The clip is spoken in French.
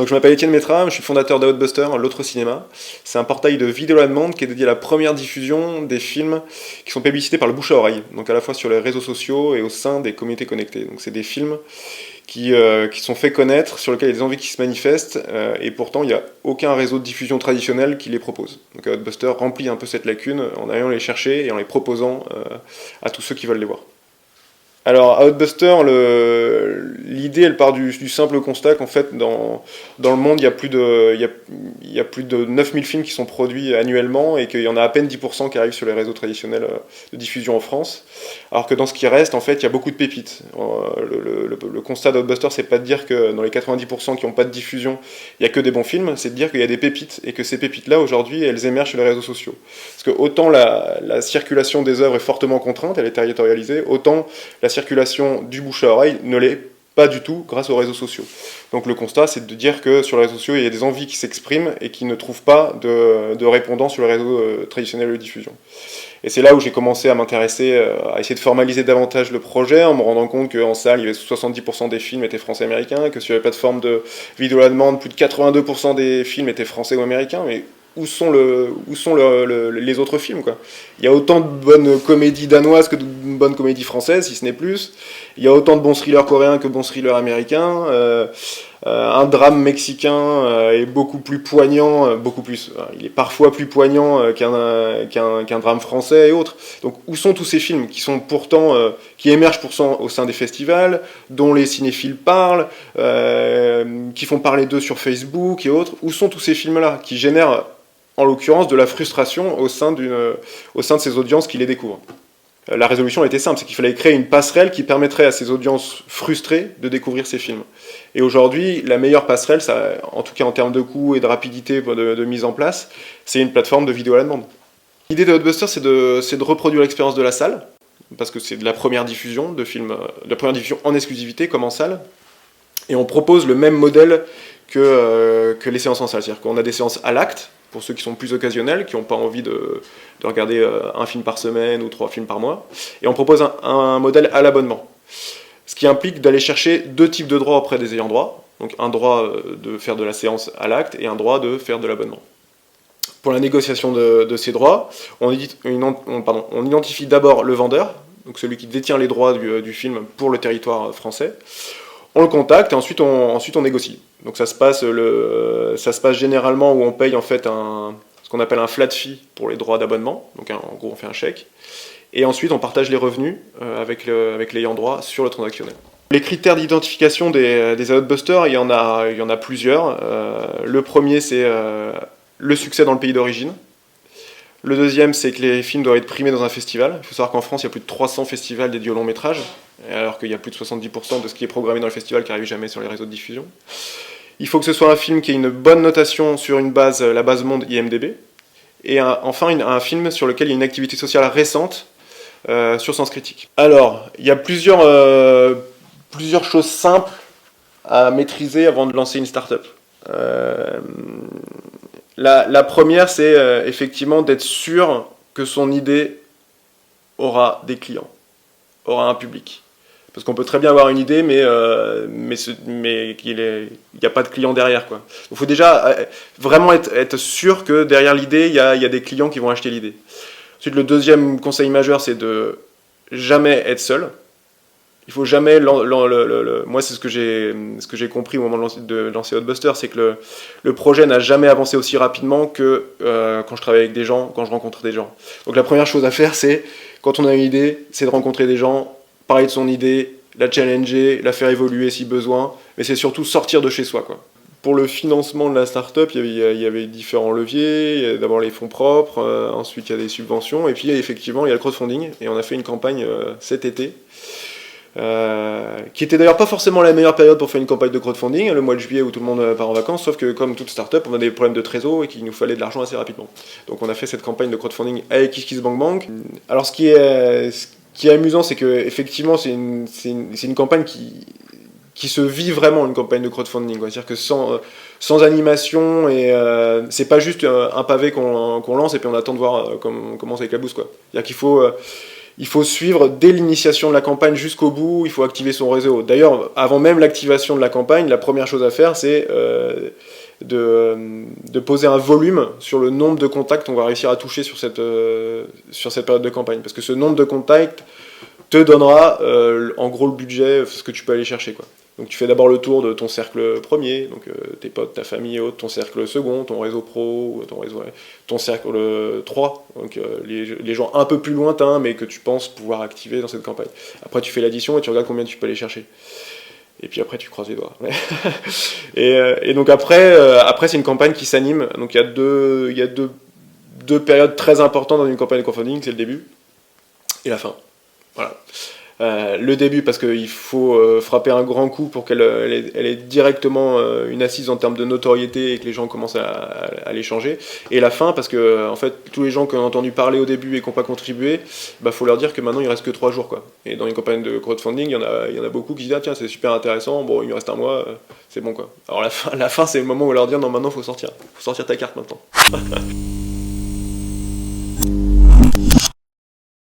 Donc je m'appelle Étienne Métra, je suis fondateur d'Outbuster, l'autre cinéma. C'est un portail de vidéo à la demande qui est dédié à la première diffusion des films qui sont publicités par le bouche à oreille, donc à la fois sur les réseaux sociaux et au sein des communautés connectées. Donc c'est des films qui sont faits connaître, sur lesquels il y a des envies qui se manifestent, et pourtant il n'y a aucun réseau de diffusion traditionnel qui les propose. Donc Outbuster remplit un peu cette lacune en allant les chercher et en les proposant à tous ceux qui veulent les voir. Alors, Outbuster, l'idée, elle part du simple constat qu'en fait, dans le monde, il y a plus de 9000 films qui sont produits annuellement et qu'il y en a à peine 10% qui arrivent sur les réseaux traditionnels de diffusion en France. Alors que dans ce qui reste, en fait, il y a beaucoup de pépites. Le constat d'Outbuster, c'est pas de dire que dans les 90% qui n'ont pas de diffusion, il y a que des bons films, c'est de dire qu'il y a des pépites et que ces pépites-là, aujourd'hui, elles émergent sur les réseaux sociaux. Parce que autant la circulation des œuvres est fortement contrainte, elle est territorialisée, autant la circulation du bouche à oreille ne l'est pas du tout grâce aux réseaux sociaux. Donc le constat, c'est de dire que sur les réseaux sociaux, il y a des envies qui s'expriment et qui ne trouvent pas de répondants sur les réseaux traditionnels de diffusion. Et c'est là où j'ai commencé à m'intéresser, à essayer de formaliser davantage le projet, en me rendant compte qu'en salle, il y avait 70% des films étaient français-américains, que sur les plateformes de vidéo à la demande, plus de 82% des films étaient français ou américains, mais où sont les autres films, quoi. Il y a autant de bonnes comédies danoises que de bonnes comédies françaises, si ce n'est plus. Il y a autant de bons thrillers coréens que de bons thrillers américains. Un drame mexicain est beaucoup plus poignant, il est parfois plus poignant qu'un drame français et autres. Donc où sont tous ces films qui sont pourtant qui émergent pourtant au sein des festivals, dont les cinéphiles parlent, qui font parler d'eux sur Facebook et autres? Où sont tous ces films-là qui génèrent en l'occurrence de la frustration au sein de ces audiences qui les découvrent? La résolution était simple, c'est qu'il fallait créer une passerelle qui permettrait à ces audiences frustrées de découvrir ces films. Et aujourd'hui, la meilleure passerelle, en tout cas en termes de coût et de rapidité de mise en place, c'est une plateforme de vidéo à la demande. L'idée de Outbuster, c'est de reproduire l'expérience de la salle, parce que c'est de la première diffusion de films, de la première diffusion en exclusivité, comme en salle. Et on propose le même modèle que les séances en salle, c'est-à-dire qu'on a des séances à l'acte, pour ceux qui sont plus occasionnels, qui n'ont pas envie de regarder un film par semaine ou 3 films par mois. Et on propose un modèle à l'abonnement. Ce qui implique d'aller chercher 2 types de droits auprès des ayants droit. Donc un droit de faire de la séance à l'acte et un droit de faire de l'abonnement. Pour la négociation de ces droits, on identifie d'abord le vendeur, donc celui qui détient les droits du film pour le territoire français. On le contacte et ensuite on négocie. Donc ça se passe généralement où on paye en fait ce qu'on appelle un flat fee pour les droits d'abonnement. Donc en gros on fait un chèque. Et ensuite on partage les revenus avec l'ayant droit sur le transactionnel. Les critères d'identification des Outbusters, il y en a plusieurs. Le premier c'est le succès dans le pays d'origine. Le deuxième, c'est que les films doivent être primés dans un festival. Il faut savoir qu'en France, il y a plus de 300 festivals dédiés au long métrage, alors qu'il y a plus de 70% de ce qui est programmé dans le festival qui n'arrive jamais sur les réseaux de diffusion. Il faut que ce soit un film qui ait une bonne notation sur la base monde IMDb. Et enfin, un film sur lequel il y a une activité sociale récente sur Sens Critique. Alors, il y a plusieurs choses simples à maîtriser avant de lancer une start-up. La première, c'est effectivement d'être sûr que son idée aura des clients, aura un public. Parce qu'on peut très bien avoir une idée, mais il n'y a pas de clients derrière, quoi. Il faut déjà vraiment être sûr que derrière l'idée, il y a des clients qui vont acheter l'idée. Ensuite, le deuxième conseil majeur, c'est de jamais être seul. Il faut jamais... Moi, c'est ce que j'ai compris au moment de lancer Outbuster, c'est que le projet n'a jamais avancé aussi rapidement que quand je travaille avec des gens, quand je rencontre des gens. Donc la première chose à faire, c'est, quand on a une idée, c'est de rencontrer des gens, parler de son idée, la challenger, la faire évoluer si besoin, mais c'est surtout sortir de chez soi, quoi. Pour le financement de la start-up, il y avait différents leviers. Il y a d'abord les fonds propres, ensuite il y a des subventions, et puis effectivement il y a le crowdfunding, et on a fait une campagne cet été, qui était d'ailleurs pas forcément la meilleure période pour faire une campagne de crowdfunding, le mois de juillet où tout le monde part en vacances, sauf que comme toute start-up, on a des problèmes de trésor et qu'il nous fallait de l'argent assez rapidement. Donc on a fait cette campagne de crowdfunding avec KissKissBankBank. Alors ce qui est amusant, c'est que effectivement c'est une campagne qui se vit vraiment, une campagne de crowdfunding, quoi. C'est-à-dire que sans animation, et c'est pas juste un pavé qu'on lance et puis on attend de voir comment ça éclabousse, quoi. C'est-à-dire qu'il faut il faut suivre dès l'initiation de la campagne jusqu'au bout, il faut activer son réseau. D'ailleurs, avant même l'activation de la campagne, la première chose à faire, c'est de poser un volume sur le nombre de contacts qu'on va réussir à toucher sur cette période de campagne. Parce que ce nombre de contacts te donnera en gros le budget, ce que tu peux aller chercher, quoi. Donc tu fais d'abord le tour de ton cercle premier, donc tes potes, ta famille et autres, ton cercle second, ton réseau pro, ton cercle 3, donc les gens un peu plus lointains mais que tu penses pouvoir activer dans cette campagne. Après tu fais l'addition et tu regardes combien tu peux aller chercher. Et puis après tu croises les doigts. et donc après c'est une campagne qui s'anime, donc il y a deux périodes très importantes dans une campagne de crowdfunding, c'est le début et la fin. Voilà. Le début parce qu'il faut frapper un grand coup pour qu'elle ait directement une assise en termes de notoriété et que les gens commencent à l'échanger. Et la fin parce que en fait tous les gens qui ont entendu parler au début et qui n'ont pas contribué, faut leur dire que maintenant il reste que 3 jours, quoi. Et dans une campagne de crowdfunding, il y en a beaucoup qui disent ah tiens c'est super intéressant, bon il me reste un mois, c'est bon, quoi. Alors la fin c'est le moment où on leur dit non maintenant faut sortir ta carte maintenant.